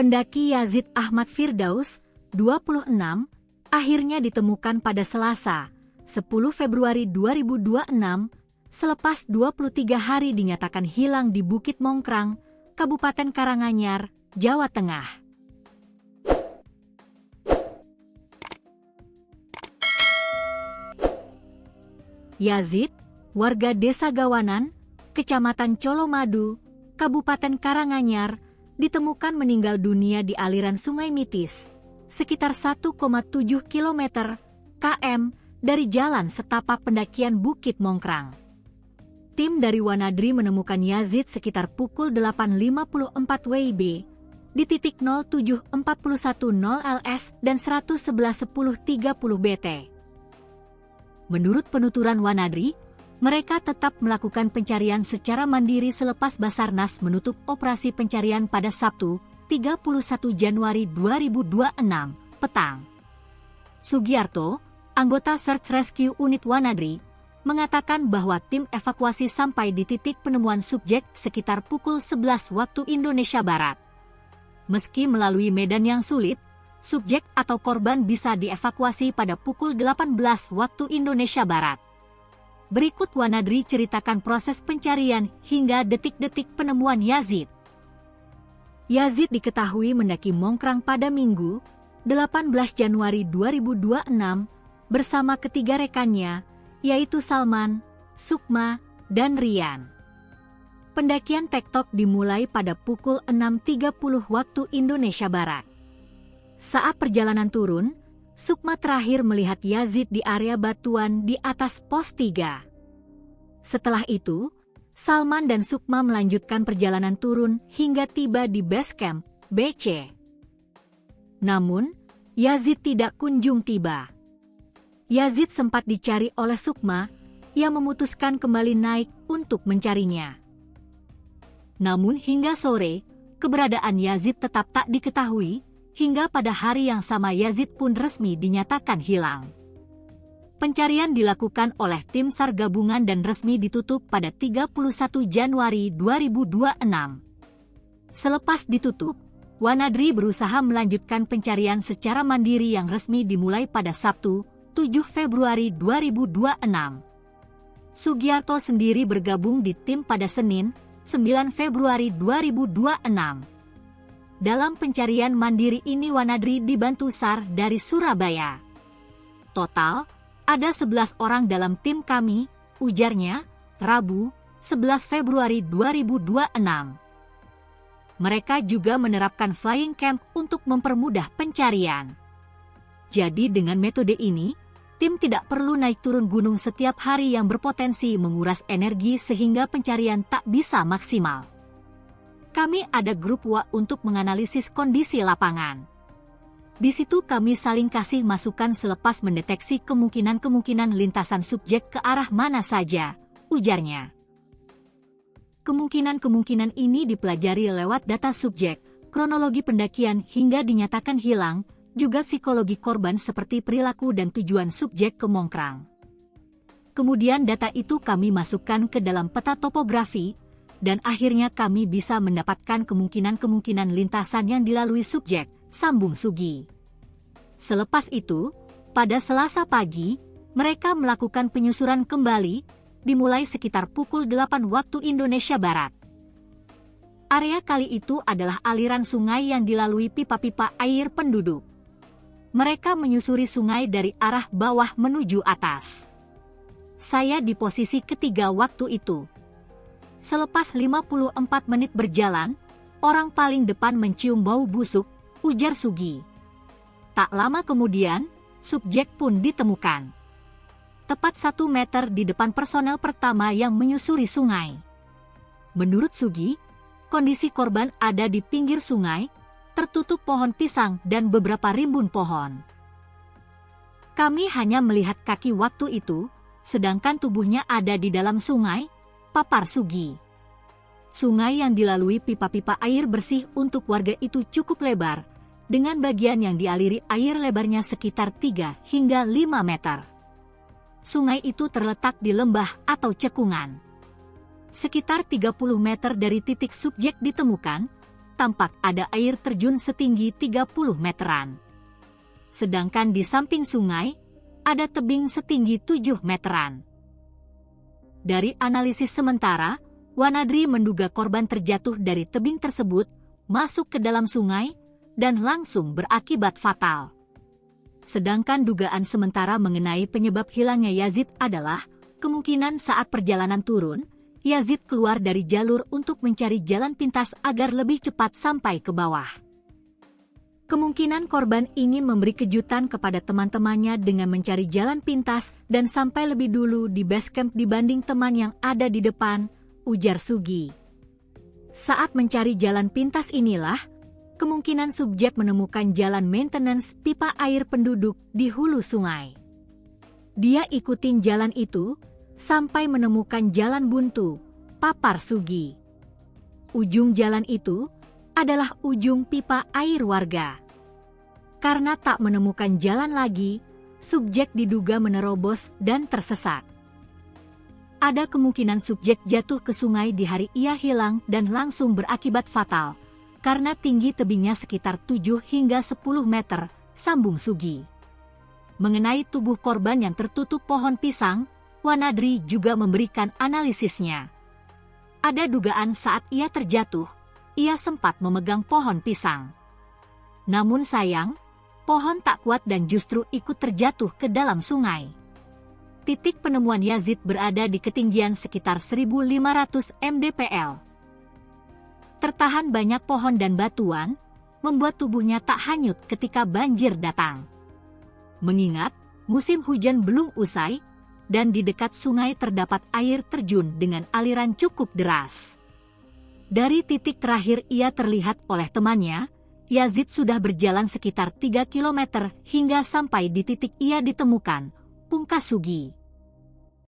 Pendaki Yazid Ahmad Firdaus, 26, akhirnya ditemukan pada Selasa, 10 Februari 2026, selepas 23 hari dinyatakan hilang di Bukit Mongkrang, Kabupaten Karanganyar, Jawa Tengah. Yazid, warga Desa Gawanan, Kecamatan Colomadu, Kabupaten Karanganyar, ditemukan meninggal dunia di aliran Sungai Mitis, sekitar 1,7 km dari jalan setapak pendakian Bukit Mongkrang. Tim dari Wanadri menemukan Yazid sekitar pukul 8.54 WIB di titik 07410 LS dan 111030 BT. Menurut penuturan Wanadri, mereka tetap melakukan pencarian secara mandiri selepas Basarnas menutup operasi pencarian pada Sabtu, 31 Januari 2026, petang. Sugiarto, anggota Search Rescue Unit Wanadri, mengatakan bahwa tim evakuasi sampai di titik penemuan subjek sekitar pukul 11 waktu Indonesia Barat. Meski melalui medan yang sulit, subjek atau korban bisa dievakuasi pada pukul 18 waktu Indonesia Barat. Berikut Wanadri ceritakan proses pencarian hingga detik-detik penemuan Yazid. Yazid diketahui mendaki Mongkrang pada Minggu, 18 Januari 2026, bersama ketiga rekannya, yaitu Salman, Sukma, dan Rian. Pendakian tektok dimulai pada pukul 6.30 waktu Indonesia Barat. Saat perjalanan turun, Sukma terakhir melihat Yazid di area batuan di atas pos 3. Setelah itu, Salman dan Sukma melanjutkan perjalanan turun hingga tiba di base camp, BC. Namun, Yazid tidak kunjung tiba. Yazid sempat dicari oleh Sukma, yang memutuskan kembali naik untuk mencarinya. Namun hingga sore, keberadaan Yazid tetap tak diketahui, hingga pada hari yang sama Yazid pun resmi dinyatakan hilang. Pencarian dilakukan oleh tim SAR gabungan dan resmi ditutup pada 31 Januari 2026. Selepas ditutup, Wanadri berusaha melanjutkan pencarian secara mandiri yang resmi dimulai pada Sabtu, 7 Februari 2026. Sugiarto sendiri bergabung di tim pada Senin, 9 Februari 2026. Dalam pencarian mandiri ini Wanadri dibantu SAR dari Surabaya. Total, ada 11 orang dalam tim kami, ujarnya, Rabu, 11 Februari 2026. Mereka juga menerapkan flying camp untuk mempermudah pencarian. Jadi dengan metode ini, tim tidak perlu naik turun gunung setiap hari yang berpotensi menguras energi sehingga pencarian tak bisa maksimal. Kami ada grup WA untuk menganalisis kondisi lapangan. Di situ kami saling kasih masukan selepas mendeteksi kemungkinan-kemungkinan lintasan subjek ke arah mana saja, ujarnya. Kemungkinan-kemungkinan ini dipelajari lewat data subjek, kronologi pendakian hingga dinyatakan hilang, juga psikologi korban seperti perilaku dan tujuan subjek ke Mongkrang. Kemudian data itu kami masukkan ke dalam peta topografi, dan akhirnya kami bisa mendapatkan kemungkinan-kemungkinan lintasan yang dilalui subjek, sambung Sugi. Selepas itu, pada Selasa pagi, mereka melakukan penyusuran kembali, dimulai sekitar pukul 8 waktu Indonesia Barat. Area kali itu adalah aliran sungai yang dilalui pipa-pipa air penduduk. Mereka menyusuri sungai dari arah bawah menuju atas. Saya di posisi ketiga waktu itu. Selepas 54 menit berjalan, orang paling depan mencium bau busuk, ujar Sugi. Tak lama kemudian, subjek pun ditemukan. Tepat 1 meter di depan personel pertama yang menyusuri sungai. Menurut Sugi, kondisi korban ada di pinggir sungai, tertutup pohon pisang dan beberapa rimbun pohon. Kami hanya melihat kaki waktu itu, sedangkan tubuhnya ada di dalam sungai, papar Sugi. Sungai yang dilalui pipa-pipa air bersih untuk warga itu cukup lebar, dengan bagian yang dialiri air lebarnya sekitar 3 hingga 5 meter. Sungai itu terletak di lembah atau cekungan. Sekitar 30 meter dari titik subjek ditemukan, tampak ada air terjun setinggi 30 meteran. Sedangkan di samping sungai, ada tebing setinggi 7 meteran. Dari analisis sementara, Wanadri menduga korban terjatuh dari tebing tersebut, masuk ke dalam sungai, dan langsung berakibat fatal. Sedangkan dugaan sementara mengenai penyebab hilangnya Yazid adalah kemungkinan saat perjalanan turun, Yazid keluar dari jalur untuk mencari jalan pintas agar lebih cepat sampai ke bawah. Kemungkinan korban ingin memberi kejutan kepada teman-temannya dengan mencari jalan pintas dan sampai lebih dulu di base camp dibanding teman yang ada di depan, ujar Sugi. Saat mencari jalan pintas inilah, kemungkinan subjek menemukan jalan maintenance pipa air penduduk di hulu sungai. Dia ikutin jalan itu sampai menemukan jalan buntu, papar Sugi. Ujung jalan itu adalah ujung pipa air warga. Karena tak menemukan jalan lagi, subjek diduga menerobos dan tersesat. Ada kemungkinan subjek jatuh ke sungai di hari ia hilang dan langsung berakibat fatal, karena tinggi tebingnya sekitar 7 hingga 10 meter, sambung Sugi. Mengenai tubuh korban yang tertutup pohon pisang, Wanadri juga memberikan analisisnya. Ada dugaan saat ia terjatuh, ia sempat memegang pohon pisang. Namun sayang, pohon tak kuat dan justru ikut terjatuh ke dalam sungai. Titik penemuan Yazid berada di ketinggian sekitar 1.500 mdpl. Tertahan banyak pohon dan batuan, membuat tubuhnya tak hanyut ketika banjir datang. Mengingat musim hujan belum usai, dan di dekat sungai terdapat air terjun dengan aliran cukup deras. Dari titik terakhir ia terlihat oleh temannya, Yazid sudah berjalan sekitar 3 km hingga sampai di titik ia ditemukan, pungkas Sugi.